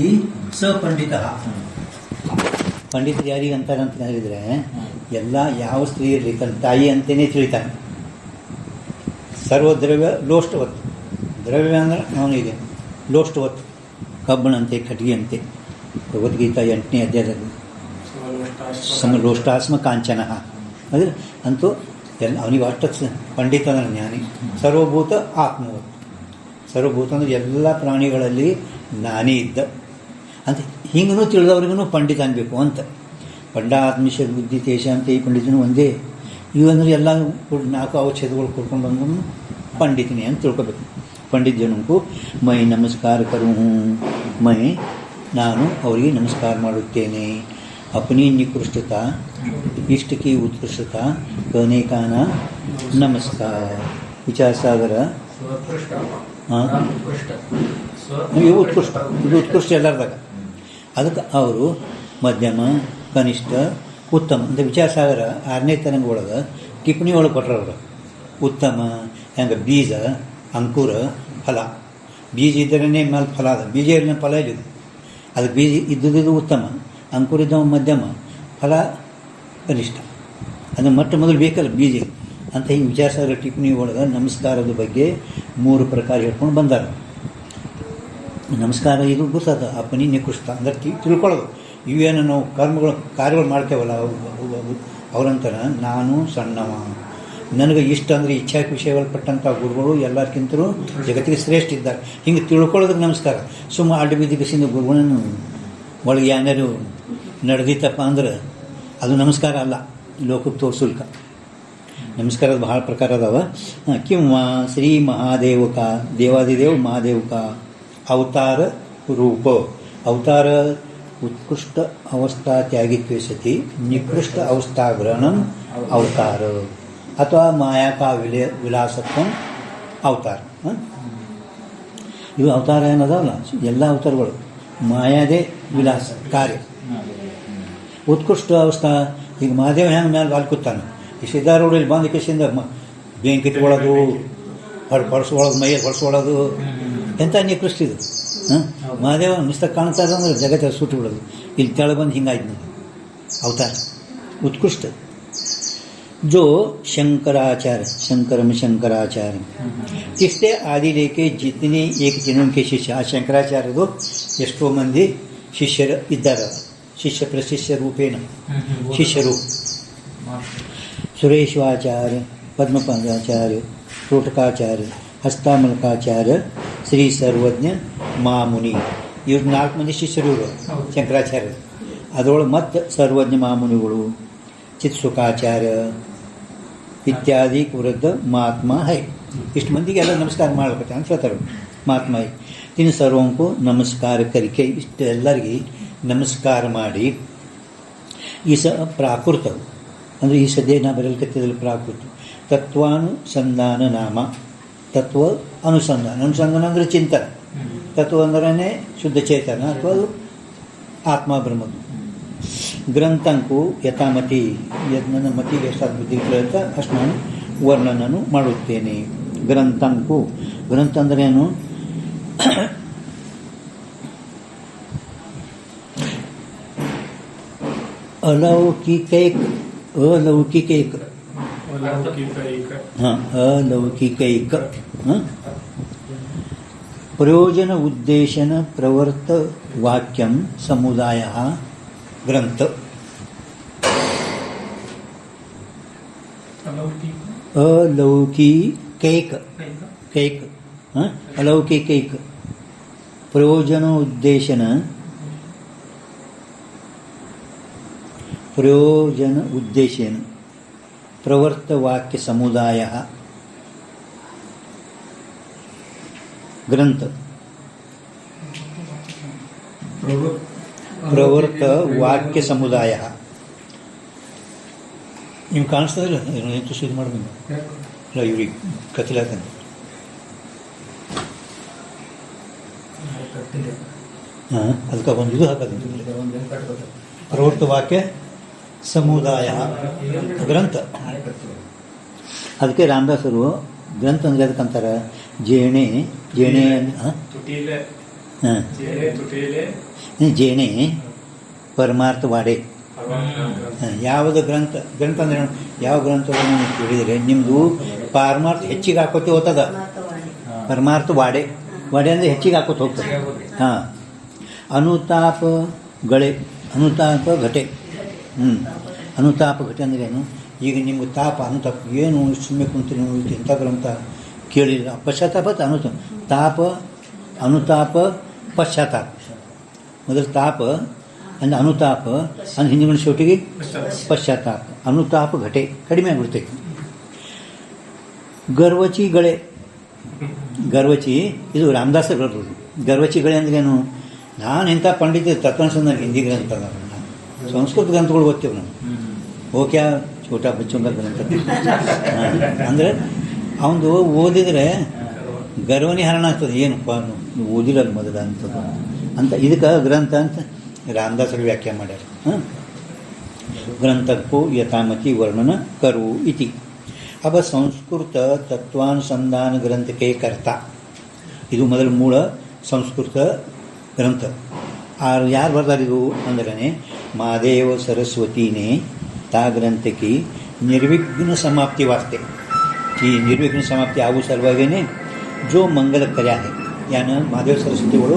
ಇತಿ ಸ ಪಂಡಿತ. ಪಂಡಿತರು ಯಾರಿಗೆ ಅಂತಾರೆ ಅಂತ ಹೇಳಿದರೆ, ಎಲ್ಲ ಯಾವ ಸ್ತ್ರೀ ಇರಲಿ ತನ್ನ ತಾಯಿ ಅಂತಲೇ ತಿಳಿತಾನೆ. ಸರ್ವದ್ರವ್ಯ ಲೋಷ್ಟವತ್ತು. ದ್ರವ್ಯ ಅಂದರೆ ಅವನಿಗೆ ಲೋಷ್ಟವತ್ತು, ಕಬ್ಬಣಂತೆ ಕಟ್ಟಿಗೆಯಂತೆ. ಭಗವದ್ಗೀತಾ 8ನೇ ಅಧ್ಯಾಯದಲ್ಲಿ ಸಮಲೋಷ್ಟಾಸ್ಮ ಕಾಂಚನ. ಅಂದರೆ ಅಂತೂ ಎಲ್ಲ ಅವನಿಗೆ ಅಷ್ಟು ಪಂಡಿತನ ಜ್ಞಾನಿ. ಸರ್ವಭೂತ ಆತ್ಮವತ್ತು. ಸರ್ವಭೂತ ಅಂದರೆ ಎಲ್ಲ ಪ್ರಾಣಿಗಳಲ್ಲಿ ನಾನೇ ಇದ್ದ ಅಂತ ಹಿಂಗೂ ತಿಳಿದವ್ರಿಗೂ ಪಂಡಿತ ಅನ್ಬೇಕು ಅಂತ. ಪಂಡಾತ್ಮಿಷ ಬುದ್ಧಿ ತೇಷ ಅಂತ ಈ ಪಂಡಿತನು ಒಂದೇ. ಇವಂದ್ರೆ ಎಲ್ಲ 4 ಅವಚ್ಛೇದಗಳು ಕೊಡ್ಕೊಂಡು ಬಂದು ಪಂಡಿತನೇ ಅಂತ ತಿಳ್ಕೊಬೇಕು. ಪಂಡಿತ ಜನಕ್ಕೂ ಮೈ ನಮಸ್ಕಾರ ಕರು, ಮೈ ನಾನು ಅವರಿಗೆ ನಮಸ್ಕಾರ ಮಾಡುತ್ತೇನೆ. ಅಪನಿ ನಿಕೃಷ್ಟತಾ ಇಷ್ಟ ಕಿ ಉತ್ಕೃಷ್ಟತಾ ಕನೆ ಕಾನ ನಮಸ್ಕಾರ. ವಿಚಾರ ಸಾಗರ ಇವು ಉತ್ಕೃಷ್ಟ, ಇದು ಉತ್ಕೃಷ್ಟ ಎಲ್ಲರದಾಗ. ಅದಕ್ಕೆ ಅವರು ಮಧ್ಯಮ, ಕನಿಷ್ಠ, ಉತ್ತಮ ಅಂತ ವಿಚಾರ ಸಾಗರ 6ನೇ ತರಂಗ ಒಳಗೆ ಟಿಪ್ಪಣಿ ಒಳಗೆ ಕೊಟ್ಟರವ್ರು. ಉತ್ತಮ ಹೆಂಗೆ ಬೀಜ, ಅಂಕುರ, ಫಲ. ಬೀಜ ಇದ್ದರೇ ಮೇಲೆ ಫಲ ಅದ, ಬೀಜ ಇರಲಿ ಫಲ ಇಲ್ಲ. ಅದಕ್ಕೆ ಬೀಜ ಇದ್ದುದು ಉತ್ತಮ, ಅಂಕುರ ಇದ್ದವ ಮಧ್ಯಮ, ಫಲ ಕನಿಷ್ಠ. ಅದು ಮೊದಲು ಬೇಕಲ್ಲ ಬೀಜ ಅಂತ. ಈ ವಿಚಾರ ಸಾಗರ ಟಿಪ್ಪಣಿ ಒಳಗೆ ನಮಸ್ಕಾರದ ಬಗ್ಗೆ 3 ಪ್ರಕಾರ ಹೇಳ್ಕೊಂಡು ಬಂದಾರ. ನಮಸ್ಕಾರ ಇದು ಗೊತ್ತದ, ಅಪನಿ ನಿಕೃಷ್ಟ ಅಂದ್ರೆ ತಿಳ್ಕೊಳ್ಳೋದು. ಇವೇನು ನಾವು ಕಾರ್ಯಗಳು ಮಾಡ್ತೇವಲ್ಲ ಅವ್ರಂತರ ನಾನು ಸಣ್ಣವ, ನನಗೆ ಇಷ್ಟ ಅಂದರೆ ಇಚ್ಛಾ ವಿಷಯಪಟ್ಟಂಥ ಗುರುಗಳು ಎಲ್ಲರಿಗಿಂತಲೂ ಜಗತ್ತಿಗೆ ಶ್ರೇಷ್ಠ ಇದ್ದಾರೆ. ಹಿಂಗೆ ತಿಳ್ಕೊಳ್ಳೋದಕ್ಕೆ ನಮಸ್ಕಾರ. ಸುಮ್ಮ ಅಡ್ಡ ಬಿದ್ದಿಸಿದ ಗುರುಗಳನ್ನು ಒಳಗೆ ಏನಾರು ನಡೆದಿತ್ತಪ್ಪ ಅಂದ್ರೆ ಅದು ನಮಸ್ಕಾರ ಅಲ್ಲ, ಲೋಕಕ್ಕೆ ತೋರಿಸುಲ್ಕ. ನಮಸ್ಕಾರದ ಬಹಳ ಪ್ರಕಾರ ಅದಾವ. ಕಿಂವ ಶ್ರೀ ಮಹಾದೇವಕ ದೇವಾದಿದೇವ ಮಹಾದೇವಕ ಅವತಾರ ರೂಪ. ಅವತಾರ ಉತ್ಕೃಷ್ಟ ಅವಸ್ಥಾ ತ್ಯಾಗಿತ್ವ ಸತಿ ನಿಕೃಷ್ಟ ಅವಸ್ಥಾಗ್ರಹಣಂ ಅವತಾರ ಅಥವಾ ಮಾಯಾಕಾ ವಿಲಾಸತ್ವ ಅವತಾರ. ಇವು ಅವತಾರ ಏನದಾವಲ್ಲ ಎಲ್ಲ ಅವತಾರಗಳು ಮಾಯಾದೇ ವಿಲಾಸ ಕಾರ್ಯ. ಉತ್ಕೃಷ್ಟ ಅವಸ್ಥಾ ಈಗ ಮಹಾದೇವ ಹೆಂಗೆ ಮೇಲೆ ಬಾಲ್ಕುತ್ತಾನೆ, ಈ ಸಿದ್ಧಾರೂಢಲ್ಲಿ ಬಂದ ಕೇಸಿಂದ ಬೆಂಕಿ ಇಟ್ಕೊಳ್ಳೋದು, ಹೊಡ್ಸ್ಕೊಳ್ಳೋದು, ಮೈಯಲ್ಲಿ ಹೊಡ್ಸ್ಕೊಳ್ಳೋದು ಎಂಥ ನಿಕೃಷ್ಟ ಇದು. ಮಹಾದೇವ ಮಿಸ್ತ ಕಾಣ್ತಾರೆ ಅಂದ್ರೆ ಜಗತ್ತ ಸುಟ್ಟು ಬಿಡೋದು. ಇಲ್ಲಿ ತೆಳ ಬಂದು ಹಿಂಗಾಯ್ತು ನೋಡಿ ಅವತಾರ उत्कृष्ट. जो शंकराचार्य शंकराचार्य इससे आदि लेके जितने एक जन्म के शिष्य आ शंकराचार्यದು ಎಷ್ಟೋ ಮಂದಿ ಶಿಷ್ಯರು ಇದ್ದಾರೆ. ಶಿಷ್ಯ ಪ್ರಶಿಷ್ಯ ರೂಪೇಣ ಶಿಷ್ಯರು ಸುರೇಶ್ವಾಚಾರ್ಯ, ಪದ್ಮಪಾದಾಚಾರ್ಯ, ತೋಟಕಾಚಾರ್ಯ, ಹಸ್ತಾಮಲಕಾಚಾರ್ಯ, ಶ್ರೀ ಸರ್ವಜ್ಞ, ಮಾಮುನಿ. ಇವ್ರು 4 ಮಂದಿ ಶಿಷ್ಯರು ಇವರು ಶಂಕರಾಚಾರ್ಯ. ಅದರೊಳಗೆ ಮತ್ತೆ ಸರ್ವಜ್ಞ ಮಾಮುನಿಗಳು, ಚಿತ್ಸುಖಾಚಾರ್ಯ ಇತ್ಯಾದಿ ವೃದ್ಧ ಮಹಾತ್ಮ ಹೈ. ಇಷ್ಟು ಮಂದಿಗೆ ಎಲ್ಲ ನಮಸ್ಕಾರ ಮಾಡ್ಬೇಕಂತ ಅಂತ ಹೇಳ್ತಾರೆ. ಮಹಾತ್ಮ ಹೈ ತಿನ್ನು ಸರ್ವಂಕು ನಮಸ್ಕಾರ ಕರಿಕೆ. ಇಷ್ಟು ಎಲ್ಲರಿಗೆ ನಮಸ್ಕಾರ ಮಾಡಿ ಈ ಪ್ರಾಕೃತ ಅಂದರೆ ಈ ಸದ್ಯ ನಾ ಬರಲ್ಕತ್ತಿದಲ್ಲಿ ಪ್ರಾಕೃತ ತತ್ವಾನುಸಂಧಾನ ನಾಮ. ತತ್ವ ಅನುಸಂಧಾನ, ಅನುಸಂಧಾನ ಅಂದರೆ ಚಿಂತನೆ. ತತ್ವ ಅಂದ್ರೇ ಶುದ್ಧ ಚೇತನ ಅಥವಾ ಅದು ಆತ್ಮ ಬ್ರಹ್ಮದು. ಗ್ರಂಥಂಕು ಯಥಾಮತಿ, ನನ್ನ ಮತಿಗೆ ಎಷ್ಟಾದ ಬುದ್ಧಿ ಕೇಳುತ್ತಾ ಅಷ್ಟು ನಾನು ವರ್ಣನನ್ನು ಮಾಡುತ್ತೇನೆ. ಗ್ರಂಥಂಕು, ಗ್ರಂಥ ಅಂದ್ರೇನು? अलौकिकैक अलौकिकैक हाँ अलौकिकैक प्रयोजन उद्देशन प्रवर्त वाक्यम समुदाय ग्रंथ. अलौकिकैक कैक अलौकिकैक प्रयोजन उद्देशन प्रयोजन उद्देश्येन प्रवर्त वाक्य समुदाय ग्रंथ. प्रवर्त वाक्य समुदाय ನಿಮ್ಗೆ ಕಾಣಿಸ್ತದಿಲ್ಲ ಎಂಟು ಶುರು ಮಾಡಬೇಕು ಇಲ್ಲ ಇವ್ರಿಗೆ ಕತ್ತಿಲಾತಾನೆ. ಹಾಂ ಅದಕ್ಕೆ ಒಂದು ಇದು ಹಾಕೋದು ಪ್ರವೃತ್ತ ವಾಕ್ಯ ಸಮುದಾಯ ಗ್ರಂಥ. ಅದಕ್ಕೆ ರಾಮದಾಸರು ಗ್ರಂಥ ಅಂದರೆ ಅದಕ್ಕಂತಾರೆ ಜೇಣೆ ಜೇಣೆ ಹಾಂ ಜೇನೆ ಪರಮಾರ್ಥ ವಾಡೆ. ಯಾವುದು ಗ್ರಂಥ ಅಂದ್ರೆ ಯಾವ ಗ್ರಂಥವನ್ನು ಕೇಳಿದರೆ ನಿಮ್ಮದು ಪಾರಮಾರ್ಥ ಹೆಚ್ಚಿಗೆ ಹಾಕೋತಿ ಹೋಗ್ತದ. ಪರಮಾರ್ಥ ವಾಡೆ ಅಂದರೆ ಹೆಚ್ಚಿಗೆ ಹಾಕೋತ ಹೋಗ್ತದೆ. ಹಾಂ ಅನುತಾಪ ಗಳೆ ಅನುತಾಪ ಘಟೆ. ಅನುತಾಪ ಘಟೆ ಅಂದ್ರೆ ಏನು? ಈಗ ನಿಮ್ಗೆ ತಾಪ ಅನುತಾಪ ಏನು ಸುಮ್ಮನೆ ಕುಂತು ನೀವು ಇಂಥ ಗ್ರಂಥ ಕೇಳಿಲ್ಲ. ಪಶ್ಚಾತ್ತಾಪ ತಾಪ ಅನುತಾಪ ಪಶ್ಚಾತ್ತಾಪ. ಮೊದಲು ತಾಪ ಅಂದರೆ ಅನುತಾಪ ಅಂದ್ರೆ ಹಿಂದಿನ ಶೋಟಿಗೆ ಪಶ್ಚಾತ್ತಾಪ. ಅನುತಾಪ ಘಟೆ ಕಡಿಮೆ ಆಗಿಬಿಡ್ತೈತಿ. ಗರ್ವಚಿ ಗಳೆ ಗರ್ವಚಿ ಇದು ರಾಮದಾಸರು ಬರೋದು. ಗರ್ವಚಿ ಗಳೆ ಅಂದ್ರೆ ಏನು? ನಾನು ಇಂಥ ಪಂಡಿತ ತತ್ವಾಂಶ ನನಗೆ ಹಿಂದಿ ಗ್ರಂಥ ಸಂಸ್ಕೃತ ಗ್ರಂಥಗಳು ಓದ್ತೇವೆ ನಾವು. ಓಕೆ ಛೋಟಾ ಬಚ್ಚುಂಗ ಗ್ರಂಥ ಅಂದರೆ ಅವನು ಓದಿದರೆ ಗರ್ವನೇ ಹರಣ ಆಗ್ತದೆ. ಏನಪ್ಪ ನೀವು ಓದಿರೋದು ಮೊದಲ ಅಂತದ್ದು ಅಂತ ಇದಕ್ಕೆ ಗ್ರಂಥ ಅಂತ ರಾಮದಾಸರು ವ್ಯಾಖ್ಯೆ ಮಾಡ್ಯಾರ. ಗ್ರಂಥಕ್ಕೂ ಯಥಾಮತಿ ವರ್ಣನ ಕರು ಇತಿ. अब ಸಂಸ್ಕೃತ ತತ್ವಾನುಸಂಧಾನ ಗ್ರಂಥಕ್ಕೆ ಕರ್ತ. ಇದು ಮೊದಲು ಮೂಲ ಸಂಸ್ಕೃತ ಗ್ರಂಥ. ಯಾರು ಬರ್ದಾರಿದು ಅಂದ್ರೆ महादेव सरस्वती ने ता ग्रंथ की निर्विघ्न समाप्ति वास्ते की निर्विघ्न समाप्ति ಆಗು ಸಲುವಾಗಿನೇ जो मंगल कर्या है यानी महादेव सरस्वतीಗಳು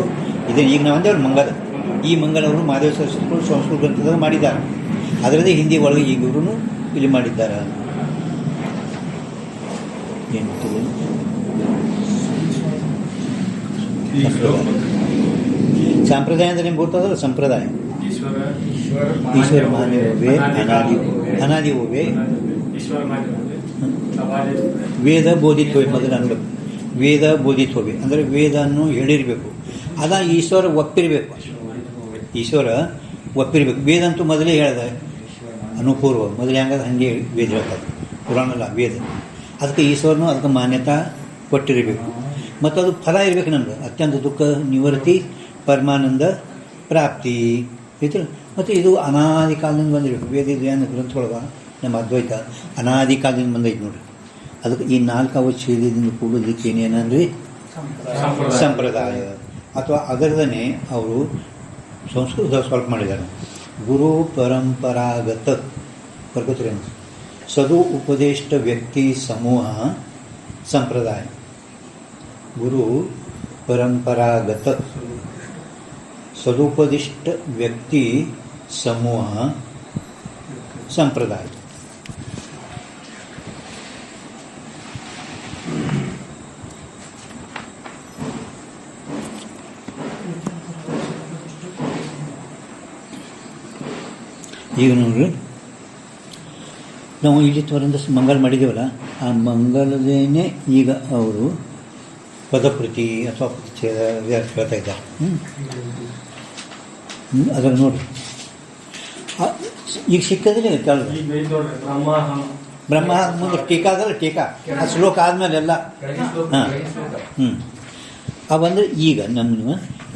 ಇದನ್ನು ಈಗ ನಾವು ಅಂದೇವ್ರು ಮಂಗಲ. ಈ ಮಂಗಲವರು महादेव सरस्वतीಗಳು ಸಂಸ್ಕೃತ ಗ್ರಂಥದಾಗ ಮಾಡಿದ್ದಾರೆ. ಅದರದೇ ಹಿಂದಿ ಒಳಗೆ ಈಗ ಇವರು ಇಲ್ಲಿ ಮಾಡಿದ್ದಾರೆ. ಸಂಪ್ರದಾಯ ಅಂದರೆ ನಿಮ್ಗೆ ಗೊತ್ತದಲ್ಲ. ಸಂಪ್ರದಾಯ ಈಶ್ವರ ಮಾನ್ಯವೇ ಅನಾದಿ ಹೋವೆ ವೇದ ಬೋಧಿತ್ವವೆ. ಮೊದಲು ಅನ್ಬೇಕು ವೇದ ಬೋಧಿತ್ವವೆ ಅಂದರೆ ವೇದನ್ನು ಹೇಳಿರಬೇಕು. ಅದ ಈಶ್ವರ ಒಪ್ಪಿರಬೇಕು. ಈಶ್ವರ ಒಪ್ಪಿರಬೇಕು. ವೇದ ಅಂತೂ ಮೊದಲೇ ಹೇಳಿದೆ ಅನುಪೂರ್ವ. ಮೊದಲೇ ಹಂಗಾದ ಹಾಗೆ ವೇದ ಹೇಳ್ತಾರೆ. ಪುರಾಣ ಅಲ್ಲ ವೇದ. ಅದಕ್ಕೆ ಈಶ್ವರನು ಅದಕ್ಕೆ ಮಾನ್ಯತಾ ಕೊಟ್ಟಿರಬೇಕು. ಮತ್ತು ಅದು ಫಲ ಇರಬೇಕು ನಮ್ಗೆ. ಅತ್ಯಂತ ದುಃಖ ನಿವೃತ್ತಿ ಪರಮಾನಂದ ಪ್ರಾಪ್ತಿ ಐತಿ. ಮತ್ತು ಇದು ಅನಾದಿ ಕಾಲದಿಂದ ಬಂದಿರಬೇಕು. ವೇದ ಏನು ಗ್ರಂಥೊಳಗ ನಮ್ಮ ಅದ್ವೈತ ಅನಾದಿ ಕಾಲದಿಂದ ಬಂದೈತೆ ನೋಡ್ರಿ. ಅದಕ್ಕೆ ಈ 4 ಅವಚ್ಛೇದದಿಂದ ಕೂಡೋದಕ್ಕೆ ಏನೇನಂದ್ರೆ ಸಂಪ್ರದಾಯ ಅಥವಾ ಅದರದನೇ ಅವರು ಸಂಸ್ಕೃತ ಸ್ವಲ್ಪ ಮಾಡಿದ್ದಾರೆ. ಗುರು ಪರಂಪರಾಗತ ಬರ್ಕೋತೀರಿ ಸದು ಉಪದಿಷ್ಟ ವ್ಯಕ್ತಿ ಸಮೂಹ ಸಂಪ್ರದಾಯ. ಗುರು ಪರಂಪರಾಗತ ಸದುಪದಿಷ್ಟ ವ್ಯಕ್ತಿ ಸಮೂಹ ಸಂಪ್ರದಾಯ. ಈಗ ನೋಡ್ರಿ ನಾವು ಇಲ್ಲಿ ತ್ವರಿಂದ ಮಂಗಲ ಮಾಡಿದ್ದೇವಲ್ಲ, ಆ ಮಂಗಲದೇನೆ ಈಗ ಅವರು ಪದಕೃತಿ ಅಥವಾ ಪ್ರತಿಚ್ಛೇದ ಹೇಳ್ತಾ ಇದ್ದಾರೆ. ಅದನ್ನು ನೋಡಿ ಈಗ ಸಿಕ್ಕದಿಲ್ಲ ಬ್ರಹ್ಮ ಮುಂದೆ ಟೀಕಾ ಅದಲ್ಲ. ಟೀಕಾ ಆ ಶ್ಲೋಕ ಆದಮೇಲೆ ಎಲ್ಲ ಅವಂದ್ರೆ ಈಗ ನಮ್ಮ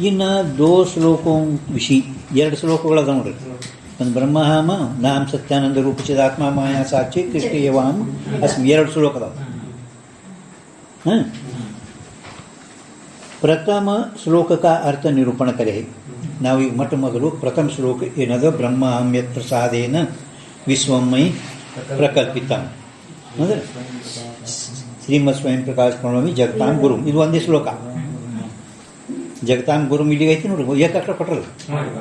ಇನ್ನು ದೋ ಶ್ಲೋಕೋ ವಿಷಿ 2 ಶ್ಲೋಕಗಳು ಅದ ನೋಡ್ರಿ. ಒಂದು ಬ್ರಹ್ಮಹಾಮ ನಾಮ ಸತ್ಯಾನಂದ ರೂಪಚಿದಾತ್ಮ ಮಾಯಾ ಸಾಕ್ಷಿ ಕೃಷ್ಣ ಯವಾಮ್ ಅಸ್ಮಿ 2 ಶ್ಲೋಕ ಅದಾವ. ಪ್ರಥಮ ಶ್ಲೋಕಕ ಅರ್ಥ ನಿರೂಪಣ ಕರೆ. ನಾವೀಗ ಮೊಟ್ಟ ಮೊದಲು ಪ್ರಥಮ ಶ್ಲೋಕ ಏನದ ಬ್ರಹ್ಮಹಮ್ಯತ್ ಪ್ರಸಾದೇನ ವಿಶ್ವಮೈ ಪ್ರಕಲ್ಪಿತ ಅಂದರೆ ಶ್ರೀಮತ್ ಸ್ವಯಂ ಪ್ರಕಾಶ ಪ್ರಣವಿ ಜಗತಾಂ ಗುರು. ಇದು ಒಂದೇ ಶ್ಲೋಕ. ಜಗತಾಂ ಗುರು ಇಲ್ಲಿಗೆ ಐತಿ ನೋಡ್ರಿ. ಏಕಾಕ್ಷರ ಕೊಟ್ಟರಲ್ಲ,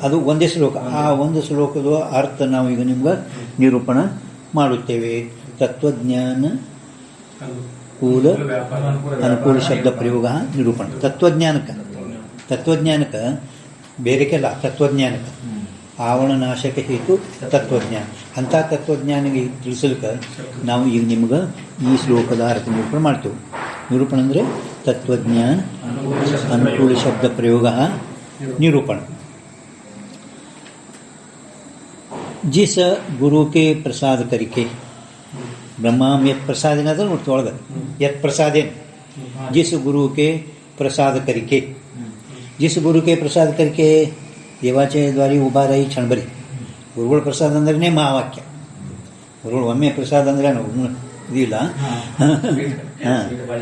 ಅದು ಒಂದೇ ಶ್ಲೋಕ. ಆ ಒಂದು ಶ್ಲೋಕದ ಅರ್ಥ ನಾವು ಈಗ ನಿಮ್ಗೆ ನಿರೂಪಣ ಮಾಡುತ್ತೇವೆ. ತತ್ವಜ್ಞಾನ ಕೂಲ ಅನುಕೂಲ ಶಬ್ದ ಪ್ರಯೋಗ ನಿರೂಪಣ. ತತ್ವಜ್ಞಾನಕ್ಕೆ ಬೇರೆಕೆಲ್ಲ. ತತ್ವಜ್ಞಾನಕ್ಕೆ ಆವರಣನಾಶಕ ಹೇತು ತತ್ವಜ್ಞಾನ. ಅಂಥ ತತ್ವಜ್ಞಾನಿಗೆ ತಿಳಿಸಲಿಕ್ಕೆ ನಾವು ಈಗ ನಿಮ್ಗೆ ಈ ಶ್ಲೋಕದ ಅರ್ಥ ನಿರೂಪಣೆ ಮಾಡ್ತೇವೆ. ನಿರೂಪಣೆ ಅಂದರೆ तत्वज्ञान अनुकूल शब्द प्रयोग निरूपण। जिस गुरु के प्रसाद करके ब्रह्माम यत प्रसाद यत प्रसादेन जिस गुरु के प्रसाद करके जिस गुरु के प्रसाद करके देवाचे द्वारी उभा रही क्षणभरी गुरुಗಳ प्रसाद अंदरने महावाक्य गुरुಗಳು ಒಮ್ಮೆ प्रसाद ಅಂದ್ರೆ ಇದಿಲ್ಲ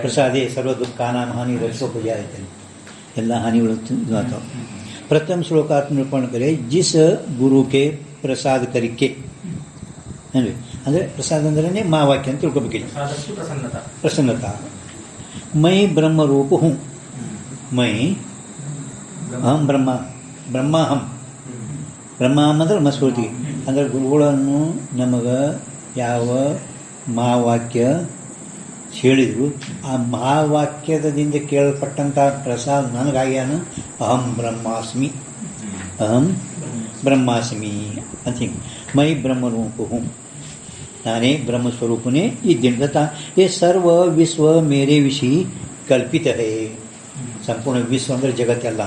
प्रसादे सर्व दुःखानां हानि रक्षो पूजा ಎಲ್ಲ ಹಾನಿಗಳು ಆಗ್ತಾವೆ. प्रथम श्लोकार्थ निरूपण करे जिस गुरु के प्रसाद करके ಅಂದರೆ ಪ್ರಸಾದ ಅಂದ್ರೆ ಮಾವಾಕ್ಯ ಅಂತ ತಿಳ್ಕೊಬೇಕಿಲ್ಲ. ಪ್ರಸನ್ನತಾ ಮೈ ಬ್ರಹ್ಮರೂಪ ಹೂँ ಮೈ ಅಹಂ ಬ್ರಹ್ಮಾಹಂ ಅಂದ್ರೆ ಮಸ್ಫೂರ್ತಿಗೆ ಅಂದರೆ ಗುರುಗಳನ್ನು ನಮಗೆ ಯಾವ ಮಹಾವಾಕ್ಯ ಹೇಳಿದರು ಆ ಮಹಾವಾಕ್ಯದಿಂದ ಕೇಳಲ್ಪಟ್ಟಂಥ ಪ್ರಸಾದ ನನಗಾಗ್ಯಾನ ಅಹಂ ಬ್ರಹ್ಮಾಸ್ಮಿ ಅಂತ ಹಿಂಗೆ ಮೈ ಬ್ರಹ್ಮರೂಪ ಹೂँ ನಾನೇ ಬ್ರಹ್ಮಸ್ವರೂಪನೇ ಇದ್ದೀನಿ ತಥಾ ये सर्व विश्व मेरे विषय कल्पित है. ಸಂಪೂರ್ಣ ವಿಶ್ವ ಅಂದರೆ ಜಗತ್ತೆಲ್ಲ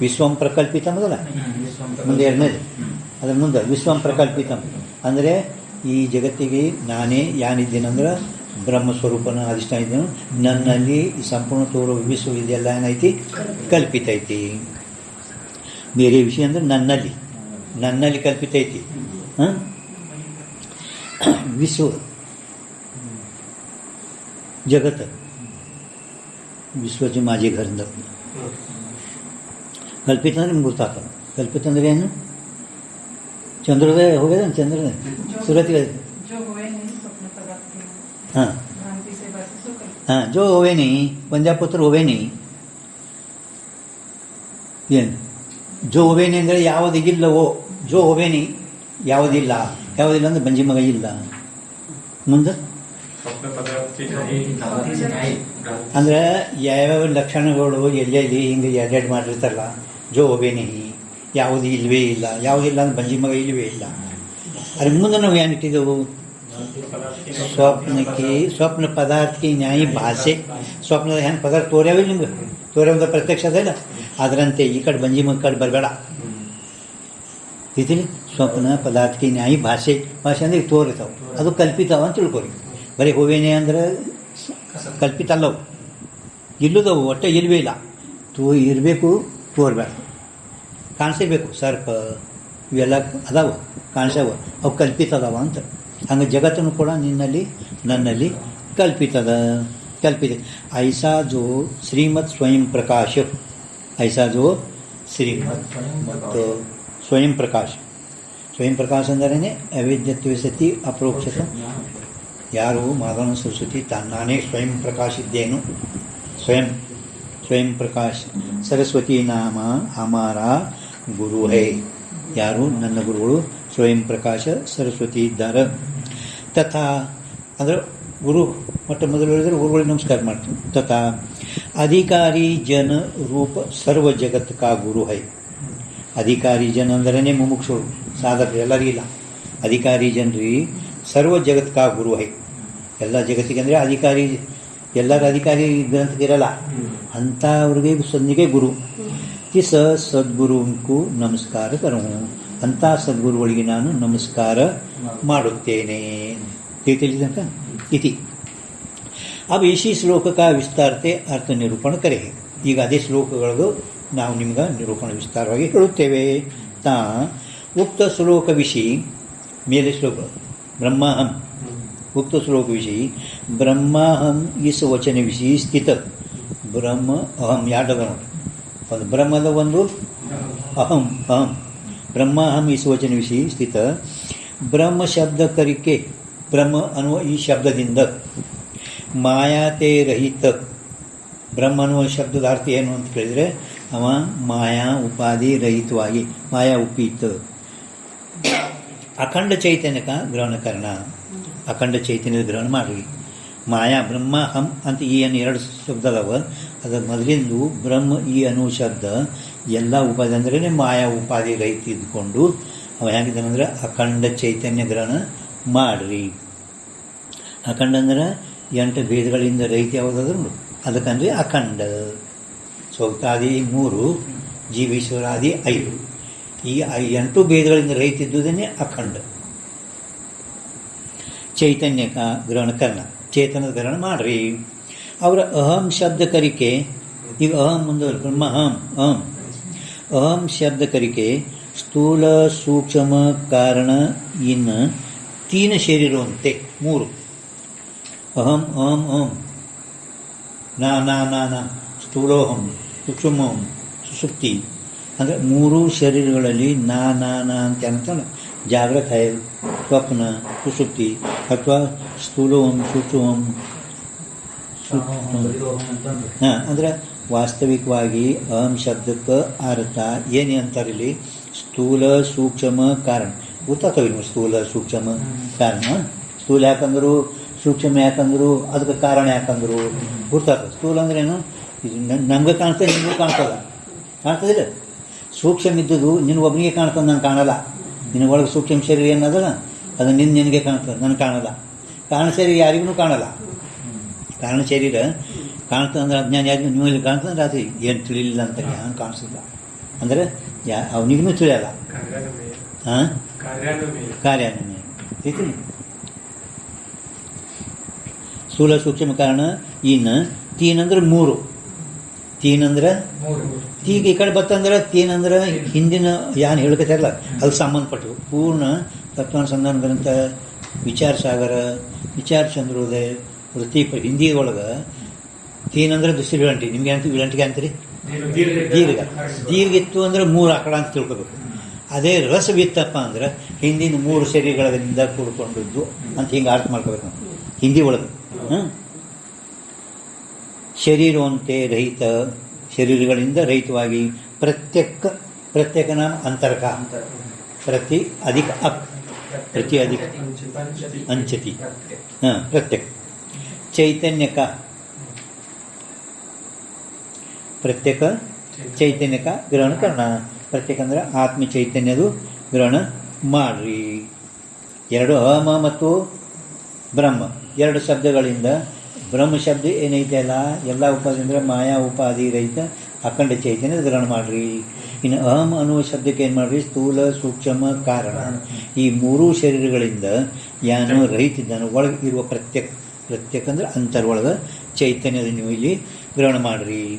ವಿಶ್ವಂ ಪ್ರಕಲ್ಪಿತ ಮೊದಲ ಮುಂದೆ ಎರಡನೇದು ಅದರ ಮುಂದೆ ವಿಶ್ವಂ ಪ್ರಕಲ್ಪಿತ ಅಂದರೆ ಈ ಜಗತ್ತಿಗೆ ನಾನೇ ಯಾನಿದ್ದೀನಂದ್ರೆ ಬ್ರಹ್ಮಸ್ವರೂಪನ ಅಧಿಷ್ಠಾನ ಇದ್ದೇನು ನನ್ನಲ್ಲಿ ಈ ಸಂಪೂರ್ಣ ತೋರೋ ವಿಶ್ವ ಇದೆಲ್ಲ ಏನೈತಿ ಕಲ್ಪಿತ ಐತಿ. ಬೇರೆ ವಿಷಯ ಅಂದರೆ ನನ್ನಲ್ಲಿ ಕಲ್ಪಿತ ಐತಿ. ವಿಶ್ವ जगत विश्वाचे माझे घर कल्पित ಅಂದರೆ ನಿಮ್ಗೆ ಗೊತ್ತಾಗ್ತದೆ. ಕಲ್ಪಿತ ಅಂದರೆ ಏನು? ಚಂದ್ರೋದಯ ಹೋಗ್ಯದ ಚಂದ್ರೋದಯ सूरत हाँ हाँ जो होवे नहीं पंजापुत्र होवे नहीं ಏನು ಜೋ ಹೋವೆ ನೀ ಅಂದರೆ ಯಾವುದಿಗಿಲ್ಲವೋ ಜೋ ಹೋವೆ ನೀ ಯಾವುದಿಲ್ಲ ಅಂದರೆ ಬಂಜಿ ಮಗ ಇಲ್ಲ. ಮುಂದೆ ಅಂದ್ರೆ ಯಾವ್ಯಾವ ಲಕ್ಷಣಗಳು ಎಲ್ಲೆಲ್ಲಿ ಹಿಂಗೆ ಎರಡೆರಡು ಮಾಡಿರ್ತಾರಲ್ಲ ಜೋ ಹೋವೇನಿ ಯಾವುದು ಇಲ್ಲವೇ ಇಲ್ಲ ಯಾವುದಿಲ್ಲ ಅಂದ್ರೆ ಬಂಜಿ ಮಗ ಇಲ್ಲವೇ ಇಲ್ಲ. ಅದ್ರ ಮುಂದೆ ನಾವು ಏನಿಟ್ಟಿದ್ದೆವು ಸ್ವಪ್ನ ಪದಾರ್ಥಕ್ಕೆ ನ್ಯಾಯಿ ಭಾಷೆ ಸ್ವಪ್ನದ ಹೆಂಗೆ ಪದಾರ್ಥ ತೋರ್ಯಾವಿಲ್ಲ ನಿಮ್ಗೆ ತೋರ್ಯಾವ ಪ್ರತ್ಯಕ್ಷ ಅದಲ್ಲ ಅದರಂತೆ ಈ ಕಡೆ ಬಂಜಿ ಮಗ ಕಡೆ ಬರಬೇಡ ಇದ್ದೀನಿ. ಸ್ವಪ್ನ ಪದಾರ್ಥಕ್ಕೆ ನ್ಯಾಯಿ ಭಾಷೆ ಅಂದರೆ ತೋರಿತಾವೆ ಅದು ಕಲ್ಪಿತಾವ ಅಂತ ತಿಳ್ಕೊರಿ. ಬರೀ ಹೋವೇನೆ ಅಂದ್ರೆ ಕಲ್ಪಿತ ಅಲ್ಲವು ಇಲ್ಲದವು ಒಟ್ಟೆ ಇಲ್ಲವೇ ಇಲ್ಲ ಇರಬೇಕು ತೋರ್ಬೇಡ ಕಾಣಿಸಬೇಕು ಸರ್ಪ ಇವೆಲ್ಲ ಅದಾವ ಕಾಣಿಸವ ಅವು ಕಲ್ಪಿತ ಅದಾವ ಅಂತ. ಹಂಗೆ ಜಗತ್ತನ್ನು ಕೂಡ ನನ್ನಲ್ಲಿ ಕಲ್ಪಿತ ಐಸಾ ಜೋ ಶ್ರೀಮತ್ ಸ್ವಯಂ ಪ್ರಕಾಶ ಐಸಾ ಜೋ ಶ್ರೀಮತ್ ಮತ್ತು ಸ್ವಯಂ ಪ್ರಕಾಶ ಅಂದರೆ ಅವೇದ್ಯತ್ವ ಸತಿ ಅಪರೋಕ್ಷತ ಯಾರು ಮಾಧವನ ಸರಸ್ವತಿ ನಾನೇ ಸ್ವಯಂ ಪ್ರಕಾಶ ಇದ್ದೇನು ಸ್ವಯಂ ಪ್ರಕಾಶ ಸರಸ್ವತಿ ನಾಮ ಹಮಾರ ಗುರು ಹೈ ಯಾರು ನನ್ನ ಗುರುಗಳು ಸ್ವಯಂ ಪ್ರಕಾಶ ಸರಸ್ವತಿ ಇದ್ದಾರೆ. ತಥಾ ಅಂದರೆ ಗುರು ಮೊದಲು ಹೇಳಿದ್ರೆ ಗುರುಗಳಿಗೆ ನಮಸ್ಕಾರ ಮಾಡ್ತೀವಿ. ತಥಾ ಅಧಿಕಾರಿ ಜನ ರೂಪ ಸರ್ವ ಜಗತ್ ಕಾ ಗುರು ಹೈ. ಅಧಿಕಾರಿ ಜನ ಅಂದ್ರೇ ಮುಮುಕ್ಷರು ಸಾಧಕರು ಎಲ್ಲರಿಗಿಲ್ಲ. ಅಧಿಕಾರಿ ಜನರಿ ಸರ್ವ ಜಗತ್ ಕಾ ಗುರು ಹೈ ಎಲ್ಲ ಜಗತ್ತಿಗೆ ಅಂದರೆ ಅಧಿಕಾರಿ ಎಲ್ಲರ ಅಧಿಕಾರಿ ಗ್ರಂಥಕ್ಕಿರಲ್ಲ ಅಂಥವ್ರಿಗೆ ಸದ್ನಿಗೆ ಗುರು. ಕಿಸ ಸದ್ಗುರುಂಕು ನಮಸ್ಕಾರ ಕರು ಅಂಥ ಸದ್ಗುರುಗಳಿಗೆ ನಾನು ನಮಸ್ಕಾರ ಮಾಡುತ್ತೇನೆ. ತಿಳಿದಂತ ಇತಿ अब इसी श्लोक का विस्तार से अर्थ निरूपण करें. ಈಗ ಅದೇ ಶ್ಲೋಕಗಳದು ನಾವು ನಿಮ್ಗೆ ನಿರೂಪಣ ವಿಸ್ತಾರವಾಗಿ ಹೇಳುತ್ತೇವೆ. ತಾ ಉಕ್ತ ಶ್ಲೋಕ ವಿಷಯ ಮೇಲೆ ಶ್ಲೋಕ ಬ್ರಹ್ಮಾಹಂ ಉಕ್ತ ಶ್ಲೋಕ ವಿಷಯ ಬ್ರಹ್ಮಾಹಂ ಇಸ್ ವಚನ ವಿಷಯ ಸ್ಥಿತ ಬ್ರಹ್ಮ ಅಹಂ ಯಾಡದ ನೋಡಿ ಒಂದು ಬ್ರಹ್ಮದ ಒಂದು ಅಹಂ ಬ್ರಹ್ಮಾಹಂ ಇಸ್ ವಚನ ವಿಷಯ ಸ್ಥಿತ ಬ್ರಹ್ಮ ಶಬ್ದ ಕರಿಕೆ ಬ್ರಹ್ಮ ಅನ್ನುವ ಈ ಶಬ್ದದಿಂದ ಮಾಯಾತೆ ರಹಿತ ಬ್ರಹ್ಮ ಅನ್ನುವ ಶಬ್ದದ ಅರ್ಥ ಏನು ಅಂತ ಕೇಳಿದರೆ ಅವ ಮಾಯಾ ಉಪಾಧಿ ರಹಿತವಾಗಿ ಮಾಯಾ ಉಪೀತ ಅಖಂಡ ಚೈತನ್ಯಕ ಗ್ರಹಣ ಕರ್ಣ ಅಖಂಡ ಚೈತನ್ಯದ ಗ್ರಹಣ ಮಾಡ್ರಿ. ಮಾಯಾ ಬ್ರಹ್ಮ ಹಂ ಅಂತ ಈ ಏನು ಎರಡು ಶಬ್ದ ಅದಾವ ಅದರ ಮೊದಲಿಂದು ಬ್ರಹ್ಮ ಈ ಅನ್ನುವ ಶಬ್ದ ಎಲ್ಲ ಉಪಾಧಿ ಅಂದ್ರೆ ಮಾಯಾ ಉಪಾಧಿ ರಹಿತ ಇದ್ದುಕೊಂಡು ಅವ ಹೇಗಿದ್ದಾನಂದ್ರೆ ಅಖಂಡ ಚೈತನ್ಯ ಗ್ರಹಣ ಮಾಡ್ರಿ. ಅಖಂಡ ಅಂದ್ರೆ 8 ಭೇದಗಳಿಂದ ರಹಿತ ಯಾವುದಾದ್ರು ಅದಕ್ಕಂದ್ರೆ ಅಖಂಡ. ಸೌಕ್ತಾದಿ 3 ಜೀವೇಶ್ವರಾದಿ 5 ಈ 8 ಭೇದಗಳಿಂದ ರಹಿತ ಇದ್ದುದನ್ನೇ ಅಖಂಡ. ಚೈತನ್ಯಕ ಗ್ರಹಣ ಕರ್ಣ ಚೇತನದ ಗ್ರಹಣ ಮಾಡ್ರಿ. ಅವರ ಅಹಂ ಶಬ್ದ ಕರಿಕೆ ಈಗ ಅಹಂ ಮುಂದೆ ಬ್ರಹ್ಮ ಅಹಂ ಶಬ್ದ ಕರಿಕೆ ಸ್ಥೂಲ ಸೂಕ್ಷ್ಮ ಕಾರಣ ಇನ್ನು 3 ಸೇರಿರುವಂತೆ 3 ಅಹಂ ಅಹಂ ಅಹಂ ನಾ ಸ್ಥೂಲೋಹಂ ಸುಷುಮ್ನಂ ಸುಷುಪ್ತಿ ಅಂದರೆ ಮೂರೂ ಶರೀರಗಳಲ್ಲಿ ನಾ ಅಂತ ಅಂತಾನೆ ಜಾಗ್ರತ ಸ್ವಪ್ನ ಸುಷುಪ್ತಿ ಅಥವಾ ಸ್ಥೂಲೋಹಂ ಸೂಕ್ಷ್ಮಂ ಹಾಂ ಅಂದರೆ ವಾಸ್ತವಿಕವಾಗಿ ಅಹಂ ಶಬ್ದಕ್ಕೆ ಅರ್ಥ ಏನೇ ಅಂತಾರಿಲ್ಲಿ ಸ್ಥೂಲ ಸೂಕ್ಷ್ಮ ಕಾರಣ ಗೊತ್ತಾಗ್ತವೆ ನಿಮ್ಗೆ ಸ್ಥೂಲ ಸೂಕ್ಷ್ಮ ಕಾರಣ ಸ್ಥೂಲ ಯಾಕಂದ್ರು ಸೂಕ್ಷ್ಮ ಯಾಕಂದ್ರು ಅದಕ್ಕೆ ಕಾರಣ ಯಾಕಂದ್ರು ಗೊತ್ತಾಗ್ತದೆ ಸ್ಥೂಲ ಅಂದ್ರೆ ಏನು ಇದು ನಮ್ಗೆ ಕಾಣ್ತದೆ ನಿಮಗೂ ಕಾಣ್ತದಿಲ್ಲ ಸೂಕ್ಷ್ಮ ಇದ್ದದ್ದು ನಿನ್ನ ಒಬ್ಬನಿಗೆ ಕಾಣ್ತದೆ ನನಗೆ ಕಾಣಲ್ಲ ನಿನ್ನ ಒಳಗೆ ಸೂಕ್ಷ್ಮ ಶರೀರ ಏನದಲ್ಲ ಅದು ನಿನಗೆ ಕಾಣ್ತದೆ ನನಗೆ ಕಾಣಲ್ಲ ಕಾರಣ ಶರೀರ ಯಾರಿಗೂ ಕಾಣಲ್ಲ ಕಾರಣ ಶರೀರ ಕಾಣ್ತದೆ ಅಂದ್ರೆ ಅಜ್ಞಾನ ಯಾರಿಗೂ ನಿಮ್ಮಲ್ಲಿ ಕಾಣ್ತದೆ ಅಂದ್ರೆ ಅದು ಏನು ತಿಳಿಲಿಲ್ಲ ಅಂತ ಜ್ಞಾನ ಕಾಣಿಸಿಲ್ಲ ಅಂದರೆ ಅವನಿಗೂ ತಿಳಿಯಲ್ಲ ಹಾಂ ಕಾರ್ಯಾನ್ವಯ ಐತಿ ಸ್ಥೂಲ ಸೂಕ್ಷ್ಮ ಕಾರಣ ಇನ್ನು ತೀನಂದ್ರೆ ಮೂರು ತೀನಂದ್ರೆ ತೀಗ ಈ ಕಡೆ ಬತ್ತಂದ್ರೆ ತೀನಂದ್ರೆ ಹಿಂದಿನ ಯಾನು ಹೇಳ್ಕೊತಾರಲ್ಲ ಅದು ಸಂಬಂಧಪಟ್ಟವು ಪೂರ್ಣ ತತ್ವಾನುಸಂಧಾನ ಗ್ರಂಥ ವಿಚಾರ ಸಾಗರ ವಿಚಾರ ಚಂದ್ರೋದಯ ವೃತ್ತಿ ಹಿಂದಿ ಒಳಗೆ ತೀನಂದ್ರೆ ದುಸ್ತಿ ವಿಳಂಟಿ ನಿಮ್ಗೆ ಅಂತ ವಿಳಂಟಿಗೆ ಅಂತೀರಿ ದೀರ್ಘ ಇತ್ತು ಅಂದ್ರೆ ಮೂರು ಆಕಳ ಅಂತ ತಿಳ್ಕೊಬೇಕು ಅದೇ ರಸವಿತ್ತಪ್ಪ ಅಂದ್ರೆ ಹಿಂದಿನ ಮೂರು ಶರೀರಗಳಿಂದ ಕೂಡ್ಕೊಂಡದ್ದು ಅಂತ ಹಿಂಗೆ ಅರ್ಥ ಮಾಡ್ಕೋಬೇಕು ನಾವು ಹಿಂದಿ ಒಳಗೆ ಶರೀರವಂತೆ ರಹಿತ ಶರೀರಗಳಿಂದ ರಹಿತವಾಗಿ ಪ್ರತ್ಯೇಕ ನಾಮ ಅಂತರ್ಕ ಪ್ರತಿ ಅಧಿಕ ಅಕ್ ಪ್ರತಿ ಅಧಿಕ ಅಂಚತಿ ಪ್ರತ್ಯೇಕ ಚೈತನ್ಯಕ ಪ್ರತ್ಯೇಕ ಚೈತನ್ಯಕ ಗ್ರಹಣ ಕರ್ಣ ಪ್ರತ್ಯೇಕ ಅಂದ್ರೆ ಆತ್ಮ ಚೈತನ್ಯದು ಗ್ರಹಣ ಮಾಡ್ರಿ ಎರಡು ಅಹಮ ಮತ್ತು ಬ್ರಹ್ಮ ಎರಡು ಶಬ್ದಗಳಿಂದ ಬ್ರಹ್ಮ ಶಬ್ದ ಏನೈತೆ ಅಲ್ಲ ಎಲ್ಲ ಉಪಾಧಿ ಅಂದರೆ ಮಾಯಾ ಉಪಾಧಿ ರಹಿತ ಅಖಂಡ ಚೈತನ್ಯದ ಗ್ರಹಣ ಮಾಡ್ರಿ ಇನ್ನು ಅಹಂ ಅನ್ನುವ ಶಬ್ದಕ್ಕೆ ಏನು ಮಾಡ್ರಿ ಸ್ಥೂಲ ಸೂಕ್ಷ್ಮ ಕಾರಣ ಈ ಮೂರೂ ಶರೀರಗಳಿಂದ ಯಾನು ರಹಿತಿದ್ದಾನೆ ಒಳಗೆ ಇರುವ ಪ್ರತ್ಯೇಕ ಅಂದ್ರೆ ಅಂತರೊಳಗೆ ಚೈತನ್ಯದ ನೀವು ಇಲ್ಲಿ ಗ್ರಹಣ ಮಾಡ್ರಿ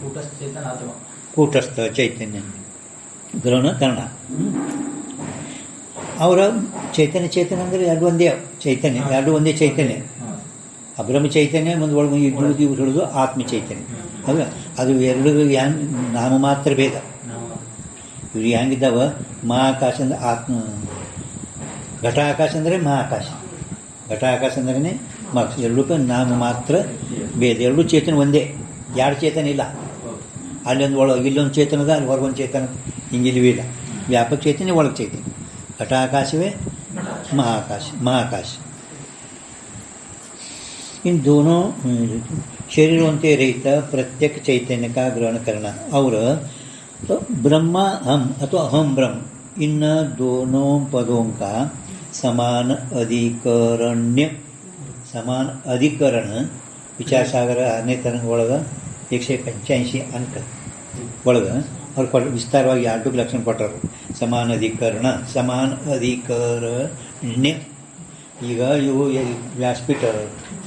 ಕೂಟಸ್ಥ ಚೈತನ್ಯ ಗ್ರಹಣ ಕರ್ಣ ಅವರ ಚೈತನ್ಯ ಅಂದರೆ ಎರಡು ಒಂದೇ ಚೈತನ್ಯ ಎರಡು ಒಂದೇ ಚೈತನ್ಯ ಅಬ್ರಹ್ಮ ಚೈತನ್ಯ ಒಂದು ಒಳಗೆ ಇವ್ರು ಹೇಳೋದು ಆತ್ಮ ಚೈತನ್ಯ ಅಲ್ಲ ಅದು ಎರಡು ನಾಮ ಮಾತ್ರ ಭೇದ ಇವ್ರು ಹೆಂಗಿದ್ದಾವ ಮಹಾಕಾಶ ಅಂದ್ರೆ ಆತ್ಮ ಘಟಾಕಾಶ ಅಂದರೆ ಮಹಾಕಾಶ ಘಟಾಕಾಶ ಅಂದ್ರೆ ಎರಡಕ್ಕೂ ನಾಮ ಮಾತ್ರ ಭೇದ ಎರಡೂ ಚೇತನ ಒಂದೇ ಎರಡು ಚೇತನ ಇಲ್ಲ ಅಲ್ಲೊಂದು ಒಳಗೆ ಇಲ್ಲೊಂದು ಚೇತನ ಅದ ಅಲ್ಲಿ ಹೊರಗೊಂದು ಚೇತನ ಹಿಂಗಿಲ್ವೇ ಇಲ್ಲ ವ್ಯಾಪಕ ಚೈತನ್ಯ ಒಳಗೆ ಚೈತನ್ಯ ಘಟಾಕಾಶವೇ ಮಹಾಕಾಶ इन दोनों शरीरों रहित प्रत्येक चैतन्य का ग्रहण करना और तो ब्रह्मा हम अथवा हम ब्रह्म इन दोनों पदों का समान अधिकरण विचार सागर आने तरंग ಒಳಗ 185 अंक ಒಳಗ ಅವ್ರು ವಿಸ್ತಾರವಾಗಿ ಎರಡು ಲಕ್ಷಣ ಕೊಟ್ಟರು ಸಮಾನ ಅಧಿಕರಣ್ಯ ಈಗ ಇವು ವ್ಯಾಸಪೀಠ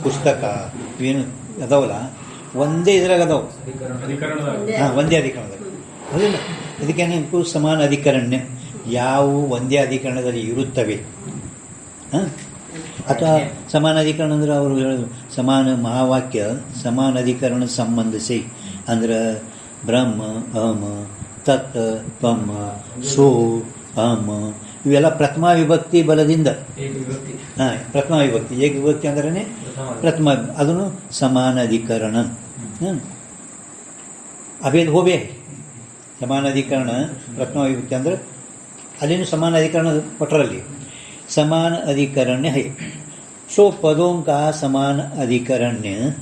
ಪುಸ್ತಕ ಏನು ಅದಾವಲ್ಲ ಒಂದೇ ಇದ್ರಾಗ ಅದಾವ ಒಂದೇ ಅಧಿಕರಣದಾಗ ಅದಿಲ್ಲ ಇದಕ್ಕೇನು ಸಮಾನ ಅಧಿಕರಣ್ಯ ಯಾವ ಒಂದೇ ಅಧಿಕರಣದಲ್ಲಿ ಇರುತ್ತವೆ ಅಥವಾ ಸಮಾನ ಅಧಿಕರಣ ಅಂದ್ರೆ ಅವರು ಹೇಳೋದು ಸಮಾನ ಮಹಾವಾಕ್ಯ ಸಮಾನ ಅಧಿಕರಣ ಸಂಬಂಧಿಸಿ ಅಂದ್ರೆ ಬ್ರಹ್ಮ ಅಹಮ ತತ್ ತ್ವಂ ಸೋ ಅಹಮ ಇವೆಲ್ಲ ಪ್ರಥಮ ವಿಭಕ್ತಿ ಬಲದಿಂದ ಪ್ರಥಮ ವಿಭಕ್ತಿ ಏಕ ವಿಭಕ್ತಿ ಅಂದ್ರೆ ಪ್ರಥಮ ಅದನ್ನು ಸಮಾನ ಅಧಿಕರಣ ಅಭೇದ ಹೋಬೇ ಸಮಾನ ಅಧಿಕರಣ ಪ್ರಥಮ ವಿಭಕ್ತಿ ಅಂದ್ರೆ ಅಲ್ಲಿನೂ ಸಮಾನ ಅಧಿಕರಣ ಕೊಟ್ಟರಲ್ಲಿ समान अधिकरण्य है सो पदों का समान अधिकरण्य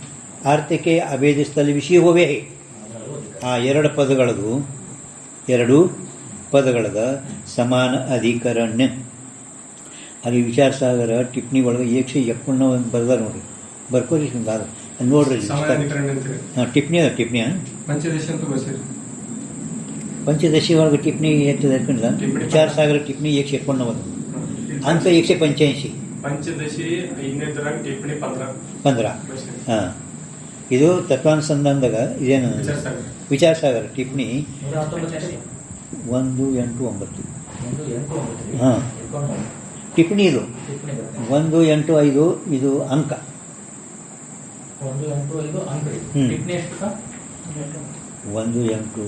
अर्थ के अभेद स्थल विषय होवे है आ ಎರಡು ಪದಗಳದ ಸಮಾನ ಅಧಿಕರಣ್ಯ ಅಲ್ಲಿ ವಿಚಾರ ಸಾಗರ ಟಿಪ್ಪಣಿ ಒಳಗೆ 151 ಬರ್ದಾರ ನೋಡ್ರಿ ಬರ್ಕೋರಿ ನೋಡ್ರಿ ಟಿಪ್ಪಣಿ ಪಂಚದಶಿ ಒಳಗೆ ಟಿಪ್ಪಣಿ ಎತ್ತದ ವಿಚಾರ ಸಾಗರ ಟಿಪ್ಪಣಿ 151 अंक 185 पंचदशी टिप्पणी 15 ಹಾಂ ಇದು ತತ್ವಾನುಸಂಧಾನದಾಗ ಇದೇನು ವಿಚಾರ ಸಾಗರ ಟಿಪ್ಪಣಿ 189 ಹಾಂ ಟಿಪ್ಪಣಿ ಇದು 185 ಇದು ಅಂಕ 1-8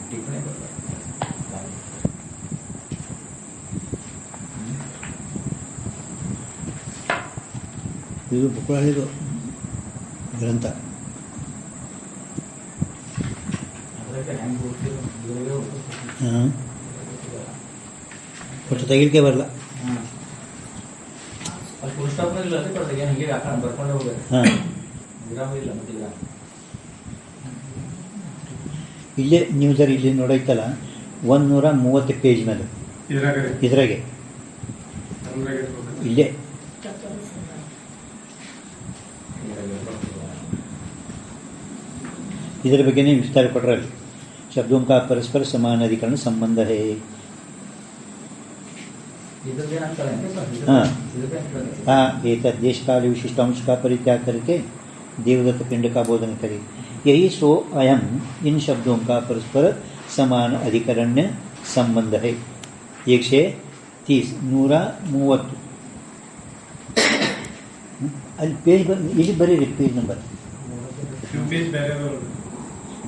ಟಿಪ್ಪಣಿ ಬರಲ್ಲ. ಇದು ಬುಕ್ಕೊಳ್ಳಿದು ಗ್ರಂಥ. ಅದಕ್ಕೆ ಹೆಂಗೆ ಹೋಗ್ತೀರೋ ಇದ್ರಾಗೆ ಹೋಗ್ತೀವಿ. ಹಾಂ, ಒಟ್ಟು ತೆಗಿಲಿಕ್ಕೆ ಬರಲ್ಲ. ಹಾಂ, ಅಲ್ಲಿ ಫುಲ್ ಸ್ಟಾಪ್ನೂ ಇಲ್ಲ, ಅದಕ್ಕೆ ಕೊಡ್ತಾರೆ ಏನು ಹಂಗೆ ಹಾಕೊಂಡು ಬರ್ಕೊಂಡೆ ಹೋಗ್ಬೇಕು. ಹಾಂ, ವಿರಾಮ ಇಲ್ಲ ಮತ್ತೆ ವಿರಾಮ. ಇಲ್ಲೇ ನೀವು ಜರ ಇಲ್ಲಿ ನೋಡೈತಲ್ಲ 130 ಪೇಜ್ ಮೇಲೆ ಇದ್ರಾಗೆ ಇಲ್ಲೇ ಇದರ ಬಗ್ಗೆನೇ ವಿಸ್ತಾರ ಕೊಟ್ಟರಲ್ಲಿ. शब्दों का परस्पर समान अधिकरण संबंध है. हाँ हाँ, एतद् देश काल विशिष्ट अंश का परित्याग करके देवदत्त पिंड का बोधन करे. यही सो अयम इन शब्दों का परस्पर समान अधिकरण्य संबंध है. 130 ಅಲ್ಲಿ ಪೇಜ್ ಇಲ್ಲಿ ಬರೀರಿ ಪೇಜ್ ನಂಬರ್.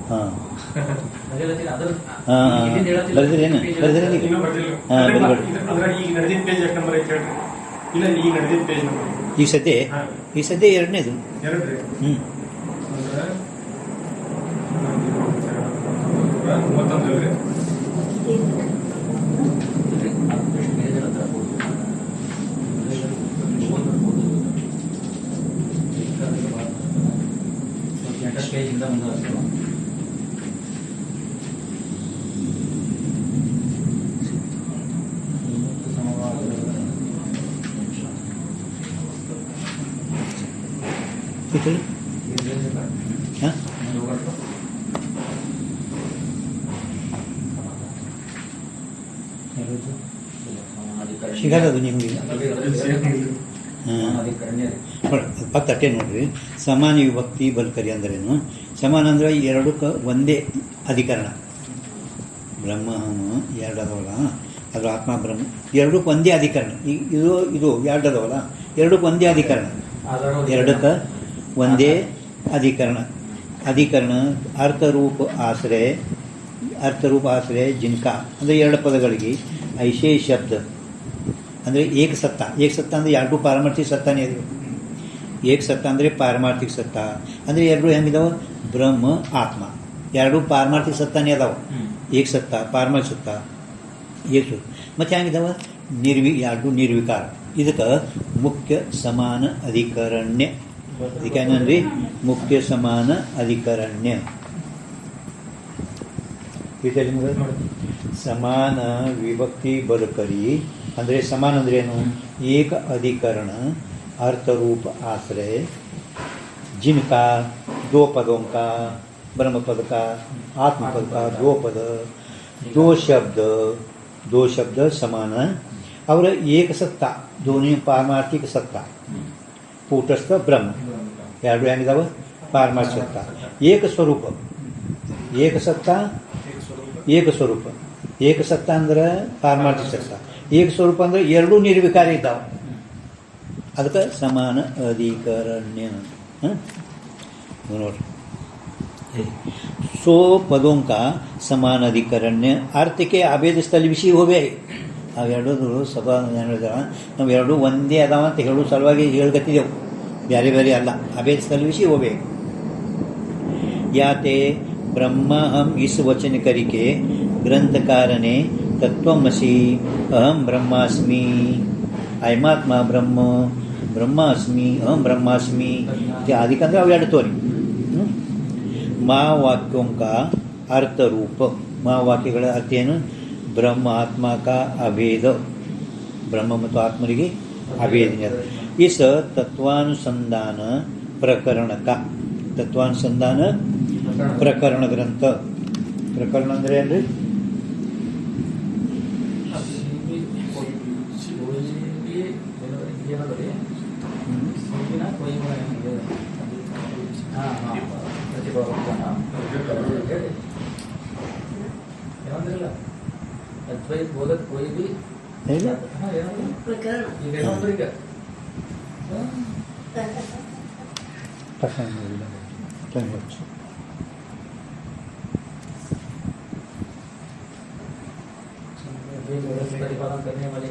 ಹಾಂ ಹಾಂ ಬರ್ದಿರೇನು ಬರ್ದಿರಲಿ. ಹಾಂ ಈ ಸದ್ಯ ಎರಡನೇದು. ಹ್ಞೂ ಪೇಜಿಂದ ಮುಂದೆ ಹಾಂ ಸಿಗಲ್ಲದು ನಿಮಗೆ. ಫಕ್ತ ಅಟ್ಟೆ ನೋಡ್ರಿ. ಸಮಾನ ವಿಭಕ್ತಿ ಬಲ್ಕರಿ ಅಂದ್ರೇನು? ಸಮಾನ ಅಂದ್ರೆ ಎರಡಕ್ಕೆ ಒಂದೇ ಅಧಿಕರಣ. ಬ್ರಹ್ಮ ಎರಡು ಅದಾವಲ್ಲ, ಅದು ಆತ್ಮ ಬ್ರಹ್ಮ ಎರಡಕ್ಕೆ ಒಂದೇ ಅಧಿಕರಣ. ಇದು ಇದು ಎರಡು ಅದಾವಲ್ಲ, ಎರಡಕ್ಕೆ ಒಂದೇ ಅಧಿಕರಣ. ಎರಡಕ್ಕೆ ಒಂದೇ ಅಧಿಕರಣ. ಅಧಿಕರಣ ಅರ್ಥರೂಪ ಆಶ್ರಯ ಜಿನ್ಕಾ ಅಂದರೆ ಎರಡು ಪದಗಳಿಗೆ ಐಶೇ ಶಬ್ದ ಅಂದರೆ ಏಕಸತ್ತ. ಏಕಸತ್ತ ಅಂದರೆ ಎರಡು ಪಾರಮಾರ್ಥಿಕ ಸತ್ತಾನೇ ಅದು. ಏಕಸತ್ತ ಅಂದರೆ ಪಾರಮಾರ್ಥಿಕ ಸತ್ತ ಅಂದರೆ ಎರಡು ಹೆಂಗಿದಾವೆ? ಬ್ರಹ್ಮ ಆತ್ಮ ಎರಡು ಪಾರಮಾರ್ಥಿಕ ಸತ್ತಾನೇ ಅದಾವೆ. ಏಕಸತ್ತ ಪಾರಮಾರ್ಥಿಕ ಸತ್ತ ಏಕ. ಮತ್ತು ಹೆಂಗಿದಾವೆ? ಎರಡು ನಿರ್ವಿಕಾರ. ಇದಕ್ಕೆ ಮುಖ್ಯ ಸಮಾನ ಅಧಿಕರಣ್ಯ. ಇದಕ್ಕೆ ಏನಂದ್ರಿ? ಮುಖ್ಯ ಸಮಾನ ಅಧಿಕರಣ್ಯ. ಸಮಾನ ವಿಭಕ್ತಿ ಬಲಕರಿ ಅಂದರೆ ಸಮಾನ ಅಂದ್ರೆ ಏನು? ಏಕ ಅಧಿಕರಣ अर्थरूप आश्रय जिनका दो पदों का ब्रह्म पद का आत्म पद का दो शब्द समान और एक सत्ता दोनों पारमार्थिक सत्ता कूटस्थ ब्रह्म ಎರಡು ಹೆಂಗಿದಾವೆ? ಪಾರಮಾರ್ಥಿಕ ಸತ್ತಾ. ಏಕ ಸ್ವರೂಪ ಏಕ ಸತ್ತಾ ಏಕ ಸ್ವರೂಪ. ಏಕ ಸತ್ತಾ ಅಂದ್ರೆ ಪಾರಮಾರ್ಥಿಕ ಸತ್ತಾ. ಏಕ ಸ್ವರೂಪ ಅಂದ್ರೆ ಎರಡೂ ನಿರ್ವಿಕಾರ ಇದ್ದಾವೆ. ಅದಕ್ಕೆ ಸಮಾನ ಅಧಿಕರಣ್ಯ. ನೋಡ್ರಿ, सो पदों का समान अधिकरण्य अर्थ के अभेद स्थल विषय होवे. ಅವೆರಡು ಸಭಾ ನಾವು ಎರಡು ಒಂದೇ ಅದಾವ ಅಂತ ಹೇಳೋ ಸಲುವಾಗಿ ಹೇಳ್ಕತ್ತಿದ್ದೆವು, ಬೇರೆ ಬೇರೆ ಅಲ್ಲ. ಅಭೇದ ಸ್ಥಳ ವಿಷಯ ಹೋಗ್ಬೇಕು. याते ब्रह्म हम इस वचन करके ग्रंथकार ने तत्वमसि अहम ब्रह्मास्मि अयमात्मा ब्रह्म ब्रह्मास्मि अहम ब्रह्मास्मि इत्यादि कंद्रे अवे ಎರಡು ತೋರಿ. ಮಾ ವಾಕ್ಯೋं का अर्थ रूप ಮಾ ವಾಕ್ಯಗಳ ಅರ್ಥ ಏನು? ಬ್ರಹ್ಮ ಆತ್ಮ का अभेद, ಬ್ರಹ್ಮ ಮತ್ತು ಆತ್ಮರಿಗೆ ಅಭೇದ. इस तत्वानुसंधान प्रकरण का तत्वानुसंधान प्रकरण ग्रंथ. प्रकरण ಅಂದ್ರೆ ಏನ್ರಿ? बोलत कोई भी प्रकरण प्रतिपादन करने वाले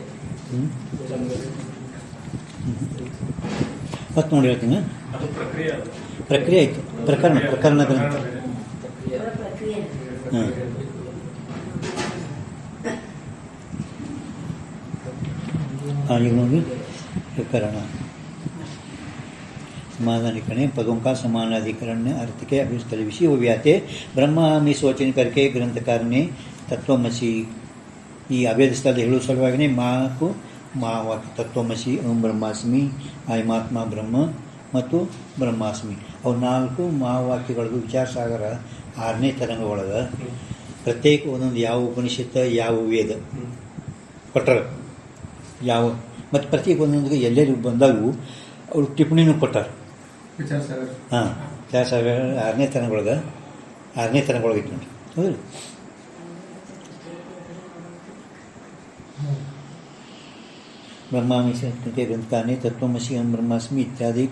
ಮತ್ತು ನೋಡಿ ಹೇಳ್ತೀನಿ ಅದು ಪ್ರಕ್ರಿಯೆ ಅದು. ಪ್ರಕ್ರಿಯೆ ಆಯಿತು ಪ್ರಕರಣ ಗ್ರಂಥ ಪ್ರಕ್ರಿಯೆ ಹಾಂ ಈಗ ನೋಡಿ प्रकरण समानाधिकरण पदों का समानाधिकरण अर्थ के अभिस्तल विषय हो व्याते ब्रह्म में सोचन करके ग्रंथकार ने तत्वमसी ಈ ಅಭೇದ ಸ್ಥಳದ ಹೇಳುವ ಸಲುವಾಗಿಯೇ ಮಾಕು ಮಾವಾಕ್ಯ ತತ್ವಮಸಿ ಓಂ ಬ್ರಹ್ಮಾಸ್ಮಿ ಆಯಮಾತ್ಮ ಬ್ರಹ್ಮ ಮತ್ತು ಬ್ರಹ್ಮಾಸ್ಮಿ ಅವು 4 ಮಹಾವಾಕ್ಯಗಳದ್ದು ವಿಚಾರ ಸಾಗರ 6ನೇ ತರಂಗ ಒಳಗೆ ಪ್ರತ್ಯೇಕ ಒಂದೊಂದು ಯಾವ ಉಪನಿಷತ್ತು ಯಾವ ವೇದ ಕೊಟ್ಟರು ಯಾವ ಮತ್ತು ಪ್ರತ್ಯೇಕ ಒಂದೊಂದಿಗೆ ಎಲ್ಲೆಲ್ಲಿ ಬಂದಾಗೂ ಅವರು ಟಿಪ್ಪಣಿನೂ ಕೊಟ್ಟಾರೆ ಹಾಂ ವಿಚಾರ ಸಾಗರ 6ನೇ ತರಂಗೊಳಗೆ ಇತ್ತು ನೋಡಿ ಹೌದು ब्रह्मास्मि ग्रंथकार ने तत्वमसी हम ब्रह्मास्मि इत्यादि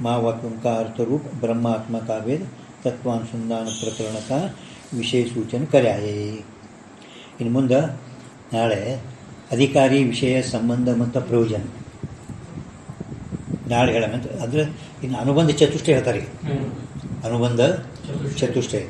महावाक्यों का अर्थ रूप ब्रह्मात्मा का वेद तत्वानुसंधान प्रकरण का विषय सूचन कराए इन ಮುಂದೆ ನಾಳೆ ಅಧಿಕಾರಿ ವಿಷಯ ಸಂಬಂಧ ಮತ್ತು ಪ್ರಯೋಜನ ನಾಳೆ ಹೇಳಮಂತ ಅಂದರೆ ಇನ್ನು ಅನುಬಂಧ ಚತುಷ್ಟಯ ಹೇಳ್ತಾರೆ ಅನುಬಂಧ ಚತುಷ್ಟಯ